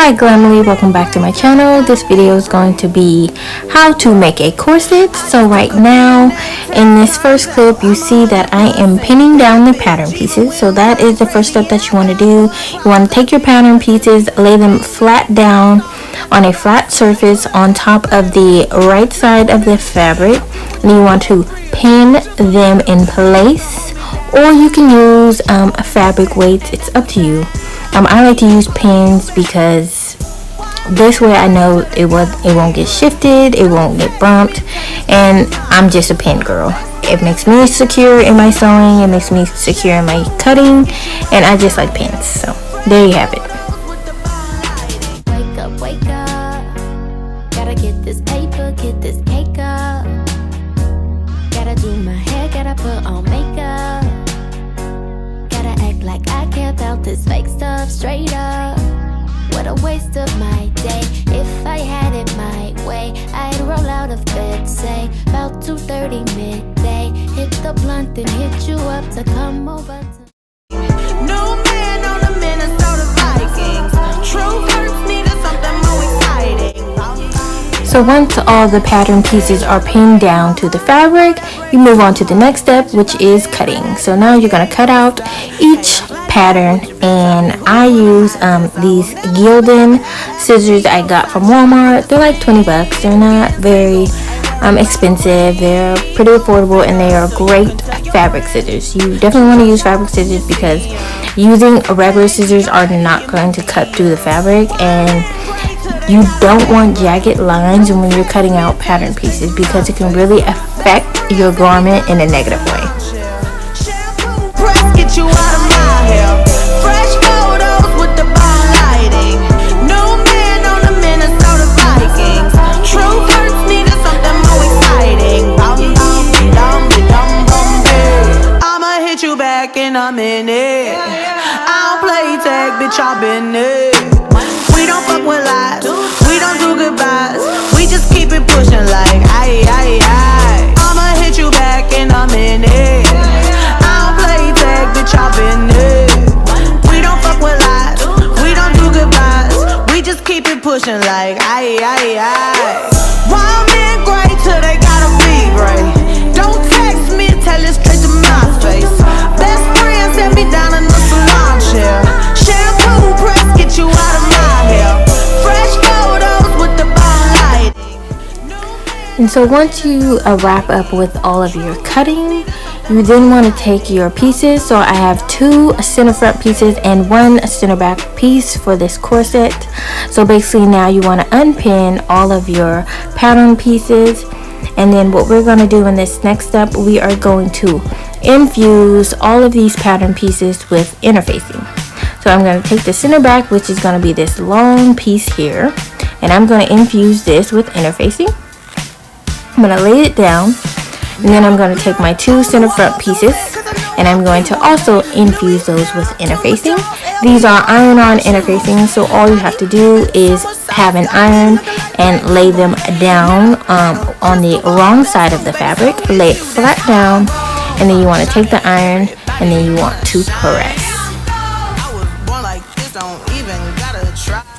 Hi Glamly, welcome back to my channel. This video is going to be how to make a corset. So right now in this first clip you see that I am pinning down the pattern pieces. So that is the first step that you want to do. You want to take your pattern pieces, lay them flat down on a flat surface on top of the right side of the fabric, and you want to pin them in place, or you can use fabric weights. It's up to you. I like to use pins because this way I know it won't get shifted, it won't get bumped, and I'm just a pin girl. It makes me secure in my sewing, it makes me secure in my cutting, and I just like pins. So there you have it. Wake up, gotta get this paper, get this cake up. Gotta do my hair, gotta put on makeup. Gotta act like I care about this fake stuff, straight up. What a waste of my day. If I had it my way, I'd roll out of bed, say about 2:30 midday. Hit the blunt and hit you up to come over to New man on the Minnesota Vikings. True hurts needed something more exciting. So once all the pattern pieces are pinned down to the fabric, you move on to the next step, which is cutting. So now you're going to cut out each pattern, and I use these Gildan scissors I got from Walmart. They're like 20 bucks. They're not very expensive. They're pretty affordable, and they are great fabric scissors. You definitely want to use fabric scissors because using regular scissors are not going to cut through the fabric, and you don't want jagged lines when you're cutting out pattern pieces because it can really affect your garment in a negative way. Shampoo press, get you out of my hair. Fresh photos with the bomb lighting. New man on the Minnesota Vikings. True hurts needed something more exciting. I'ma hit you back in a minute. I don't play tag, bitch, I've been it. We don't fuck with lies, we don't do goodbyes. We just keep it pushing like aye, aye, aye. I'ma hit you back in a minute. I don't play tag, bitch, I've been it. We don't fuck with lies, we don't do goodbyes. We just keep it pushing like aye, aye, aye. Wild men great till they gotta be great. Don't text me, tell it straight to my face. Best friend sent me down in the salon chair. Shampoo press, get you out of my hair. Fresh photos with the bomb lighting. And so once you wrap up with all of your cutting, you then want to take your pieces. So I have 2 center front pieces and 1 center back piece for this corset. So basically now you want to unpin all of your pattern pieces, and then what we're going to do in this next step, we are going to infuse all of these pattern pieces with interfacing. So I'm going to take the center back, which is going to be this long piece here, and I'm going to infuse this with interfacing. I'm going to lay it down, and then I'm going to take my 2 center front pieces, and I'm going to also infuse those with interfacing. These are iron-on interfacing, so all you have to do is have an iron and lay them down on the wrong side of the fabric. Lay it flat down, and then you want to take the iron, and then you want to press.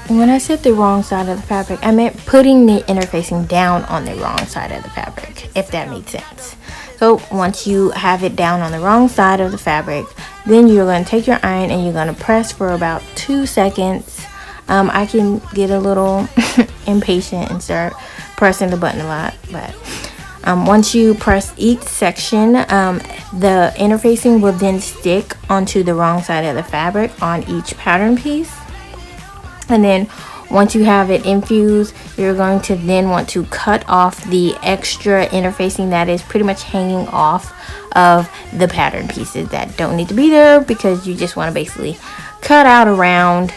And when I said the wrong side of the fabric, I meant putting the interfacing down on the wrong side of the fabric, if that makes sense. So once you have it down on the wrong side of the fabric, then you're going to take your iron and you're going to press for about 2 seconds. I can get a little impatient and start pressing the button a lot, but once you press each section, the interfacing will then stick onto the wrong side of the fabric on each pattern piece. And then once you have it infused, you're going to then want to cut off the extra interfacing that is pretty much hanging off of the pattern pieces that don't need to be there, because you just want to basically cut out around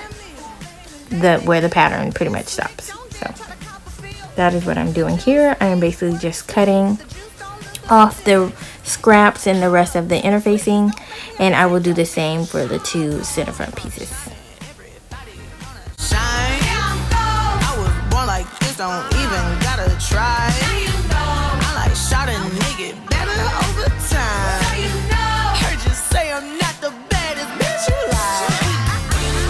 where the pattern pretty much stops. So that is what I'm doing here. I am basically just cutting off the scraps and the rest of the interfacing, and I will do the same for the 2 center front pieces. Don't even gotta try. I like shot a nigga better over time. Heard you say I'm not the baddest bitch you like.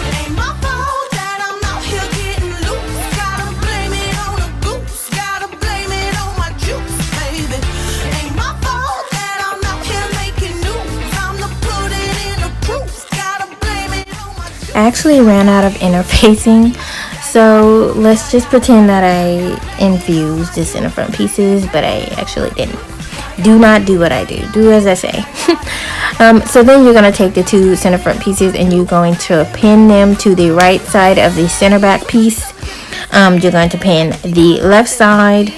It ain't my fault that I'm out here getting I actually ran out of interfacing, so let's just pretend that I infused the center front pieces, but I actually didn't. Do not do what I do. Do as I say. So then you're going to take the two center front pieces and you're going to pin them to the right side of the center back piece. You're going to pin the left side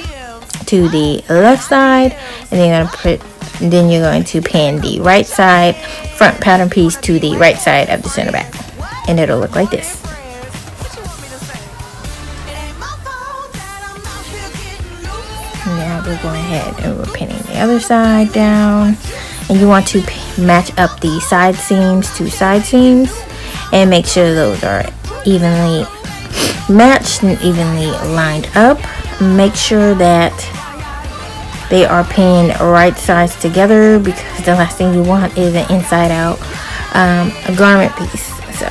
to the left side, and then you're going to pin the right side front pattern piece to the right side of the center back, and it'll look like this. Now we're going ahead and we're pinning the other side down, and you want to match up the side seams to side seams and make sure those are evenly matched and evenly lined up. Make sure that they are pinned right sides together, because the last thing you want is an inside out garment piece. So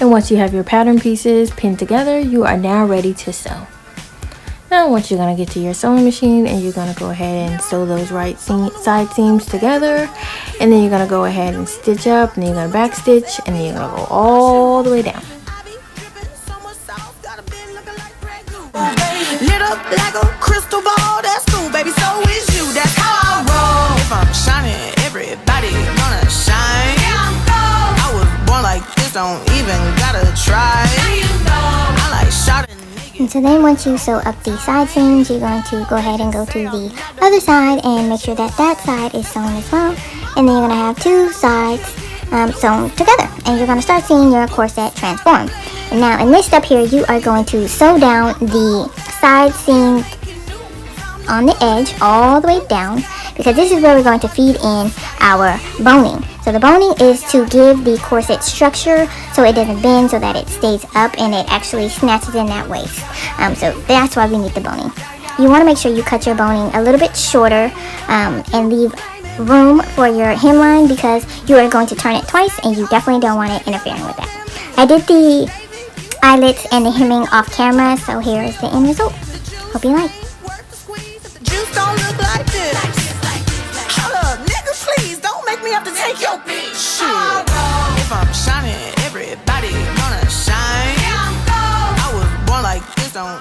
and once you have your pattern pieces pinned together, you are now ready to sew. Now once you're going to get to your sewing machine, and you're going to go ahead and sew those side seams together, and then you're going to go ahead and stitch up, and then you're going to back stitch, and then you're going to go all the way down. Lit up like a crystal ball, that's cool, baby, so is you, that's how I roll. If I'm shining, everybody gonna shine. I was born like this, don't even gotta try. I like shouting. And so then once you sew up the side seams, you're going to go ahead and go to the other side and make sure that that side is sewn as well. And then you're going to have two sides sewn together. And you're going to start seeing your corset transform. And now in this step here, you are going to sew down the side seam on the edge all the way down, because this is where we're going to feed in our boning. So the boning is to give the corset structure so it doesn't bend, so that it stays up and it actually snatches in that waist. So that's why we need the boning. You want to make sure you cut your boning a little bit shorter and leave room for your hemline, because you are going to turn it twice and you definitely don't want it interfering with that. I did the eyelets and the hemming off camera, so here is the end result. Hope you like. Juice don't look like this. Hold up, nigga, please don't make me have to take your bitch. Shit. If I'm shining, everybody gonna shine. I was born like this, don't